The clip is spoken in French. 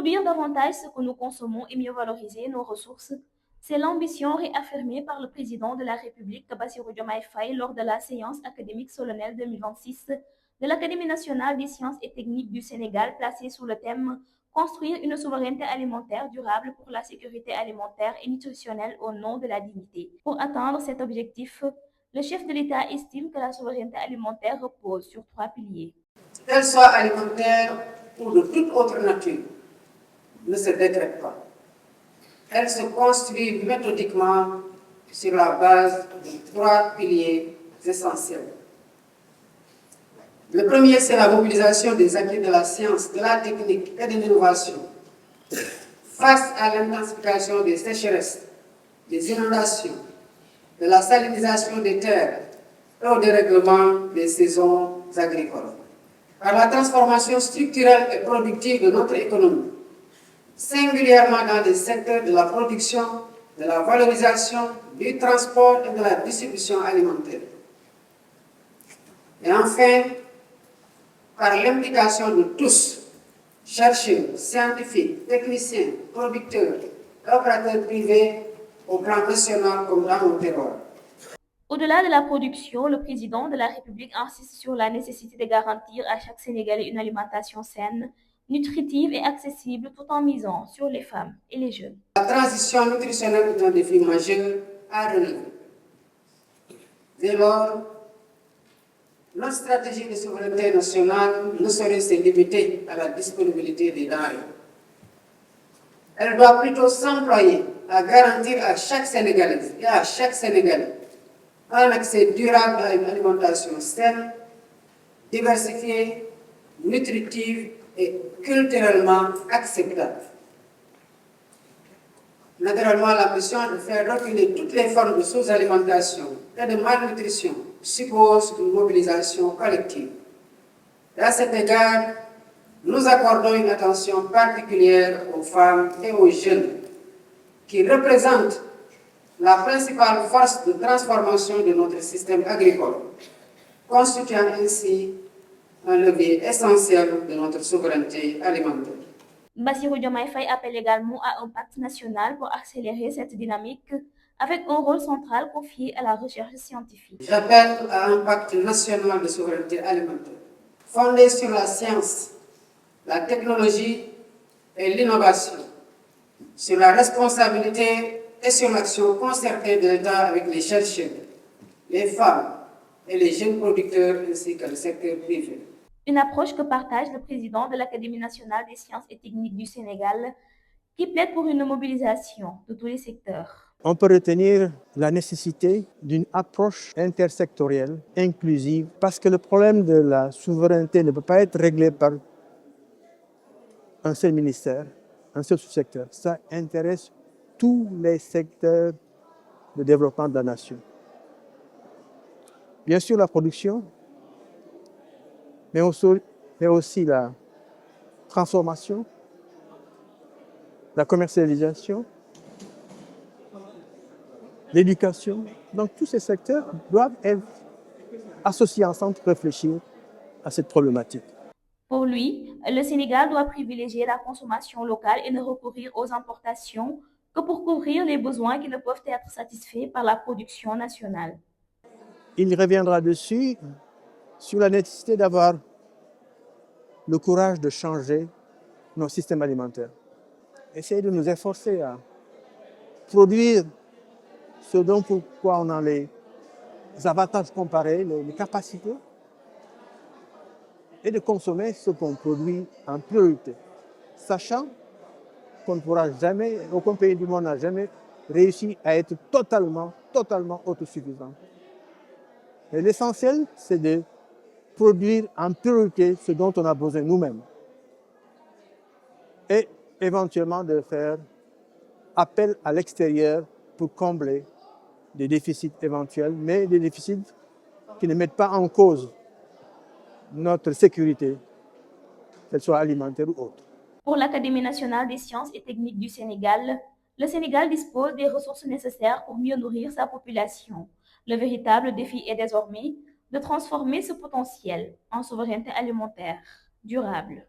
Produire davantage ce que nous consommons et mieux valoriser nos ressources, c'est l'ambition réaffirmée par le président de la République, Bassirou Diomaye Faye, lors de la séance académique solennelle 2026 de l'Académie nationale des sciences et techniques du Sénégal, placée sous le thème Construire une souveraineté alimentaire durable pour la sécurité alimentaire et nutritionnelle au nom de la dignité. Pour atteindre cet objectif, le chef de l'État estime que la souveraineté alimentaire repose sur 3 piliers. Qu'elle soit alimentaire ou de toute autre nature, ne se décrète pas. Elle se construit méthodiquement sur la base de 3 piliers essentiels. Le premier, c'est la mobilisation des acquis de la science, de la technique et de l'innovation face à l'intensification des sécheresses, des inondations, de la salinisation des terres et au dérèglement des saisons agricoles. Par la transformation structurelle et productive de notre économie, singulièrement dans les secteurs de la production, de la valorisation, du transport et de la distribution alimentaire. Et enfin, par l'implication de tous, chercheurs, scientifiques, techniciens, producteurs et opérateurs privés au plan national comme dans nos terroirs. Au-delà de la production, le président de la République insiste sur la nécessité de garantir à chaque Sénégalais une alimentation saine, nutritive et accessible tout en misant sur les femmes et les jeunes. La transition nutritionnelle est un défi majeur à relever. Dès lors, notre stratégie de souveraineté nationale ne saurait se limiter à la disponibilité des denrées. Elle doit plutôt s'employer à garantir à chaque Sénégalaise et à chaque Sénégalais un accès durable à une alimentation saine, diversifiée, nutritive et culturellement acceptable. Naturellement, la mission de faire reculer toutes les formes de sous-alimentation et de malnutrition suppose une mobilisation collective. Et à cet égard, nous accordons une attention particulière aux femmes et aux jeunes qui représentent la principale force de transformation de notre système agricole, constituant ainsi un levier essentiel de notre souveraineté alimentaire. Bassirou Diomaye Faye appelle également à un pacte national pour accélérer cette dynamique avec un rôle central confié à la recherche scientifique. J'appelle à un pacte national de souveraineté alimentaire, fondé sur la science, la technologie et l'innovation, sur la responsabilité et sur l'action concertée de l'État avec les chercheurs, les femmes et les jeunes producteurs ainsi que le secteur privé. Une approche que partage le président de l'Académie nationale des sciences et techniques du Sénégal, qui plaide pour une mobilisation de tous les secteurs. On peut retenir la nécessité d'une approche intersectorielle, inclusive, parce que le problème de la souveraineté ne peut pas être réglé par un seul ministère, un seul sous-secteur. Ça intéresse tous les secteurs de développement de la nation. Bien sûr, la production, mais aussi la transformation, la commercialisation, l'éducation. Donc tous ces secteurs doivent être associés ensemble pour réfléchir à cette problématique. Pour lui, le Sénégal doit privilégier la consommation locale et ne recourir aux importations que pour couvrir les besoins qui ne peuvent être satisfaits par la production nationale. Il reviendra dessus sur la nécessité d'avoir le courage de changer nos systèmes alimentaires. Essayer de nous efforcer à produire ce dont pourquoi on a les avantages comparés, les capacités, et de consommer ce qu'on produit en priorité, sachant qu'on ne pourra jamais, aucun pays du monde n'a jamais réussi à être totalement autosuffisant. Et l'essentiel, c'est de produire en priorité ce dont on a besoin nous-mêmes. Et éventuellement de faire appel à l'extérieur pour combler des déficits éventuels, mais des déficits qui ne mettent pas en cause notre sécurité, qu'elle soit alimentaire ou autre. Pour l'Académie nationale des sciences et techniques du Sénégal, le Sénégal dispose des ressources nécessaires pour mieux nourrir sa population. Le véritable défi est désormais de transformer ce potentiel en souveraineté alimentaire durable.